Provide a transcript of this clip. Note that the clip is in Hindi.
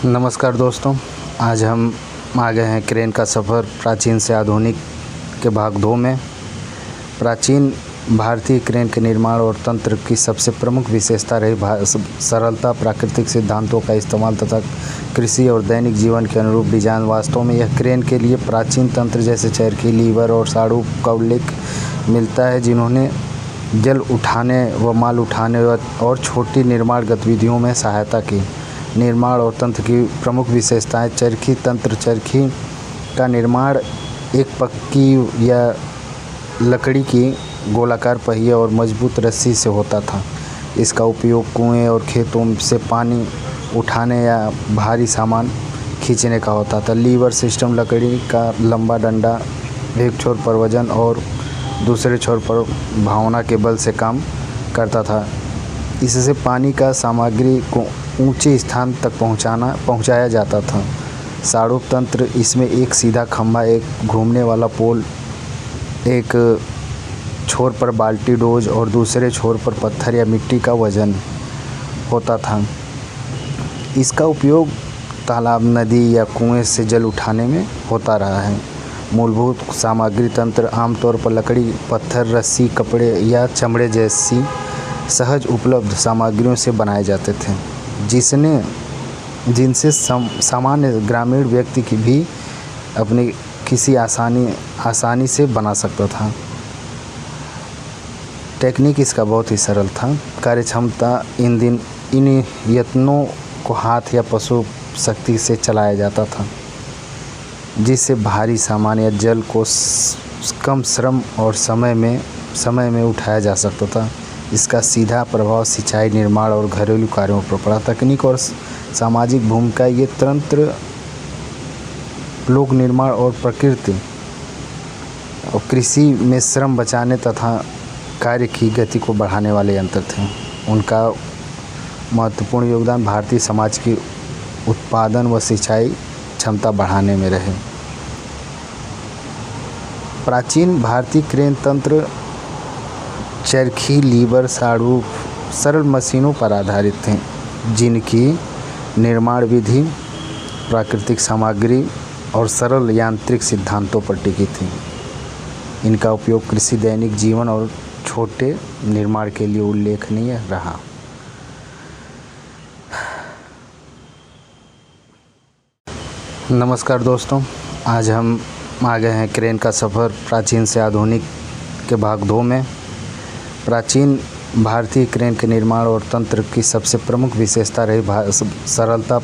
नमस्कार दोस्तों, आज हम आ गए हैं क्रेन का सफ़र प्राचीन से आधुनिक के भाग 2 में। प्राचीन भारतीय क्रेन के निर्माण और तंत्र की सबसे प्रमुख विशेषता रही सरलता, प्राकृतिक सिद्धांतों का इस्तेमाल तथा कृषि और दैनिक जीवन के अनुरूप डिजाइन। वास्तव में यह क्रेन के लिए प्राचीन तंत्र जैसे चरखी, लीवर और साड़ू का उल्लेख मिलता है, जिन्होंने जल उठाने व माल उठाने और छोटी निर्माण गतिविधियों में सहायता की। निर्माण और तंत्र की प्रमुख विशेषताएं। चरखी तंत्र। चरखी का निर्माण एक पक्की या लकड़ी की गोलाकार पहिए और मजबूत रस्सी से होता था। इसका उपयोग कुएं और खेतों से पानी उठाने या भारी सामान खींचने का होता था। Lever system. लकड़ी का लंबा डंडा एक छोर पर वजन और दूसरे छोर पर भावना के बल से काम करता था। इससे पानी का सामग्री को ऊंचे स्थान तक पहुंचाया जाता था। साड़ू तंत्र। इसमें एक सीधा खंभा, एक घूमने वाला पोल, एक छोर पर बाल्टी डोज और दूसरे छोर पर पत्थर या मिट्टी का वजन होता था। इसका उपयोग तालाब, नदी या कुएं से जल उठाने में होता रहा है। मूलभूत सामग्री। तंत्र आमतौर पर लकड़ी, पत्थर, रस्सी, कपड़े या चमड़े जैसी सहज उपलब्ध सामग्रियों से बनाए जाते थे, जिनसे सामान्य ग्रामीण व्यक्ति की भी अपनी किसी आसानी से बना सकता था। टेक्निक इसका बहुत ही सरल था। कार्यक्षमता। इन यत्नों को हाथ या पशु शक्ति से चलाया जाता था, जिससे भारी सामान या जल को कम श्रम और समय में उठाया जा सकता था। इसका सीधा प्रभाव सिंचाई, निर्माण और घरेलू कार्यों पर पड़ा। तकनीक और सामाजिक भूमिका। ये तंत्र लोक निर्माण और प्रकृति और कृषि में श्रम बचाने तथा कार्य की गति को बढ़ाने वाले यंत्र थे। उनका महत्वपूर्ण योगदान भारतीय समाज की उत्पादन व सिंचाई क्षमता बढ़ाने में रहे। प्राचीन भारतीय क्रेन तंत्र चरखी, लीवर, साड़ू सरल मशीनों पर आधारित थे, जिनकी निर्माण विधि प्राकृतिक सामग्री और सरल यांत्रिक सिद्धांतों पर टिकी थी। इनका उपयोग कृषि, दैनिक जीवन और छोटे निर्माण के लिए उल्लेखनीय रहा। नमस्कार दोस्तों, आज हम आ गए हैं क्रेन का सफ़र प्राचीन से आधुनिक के भाग 2 में। प्राचीन भारतीय क्रेन के निर्माण और तंत्र की सबसे प्रमुख विशेषता रही सरलता,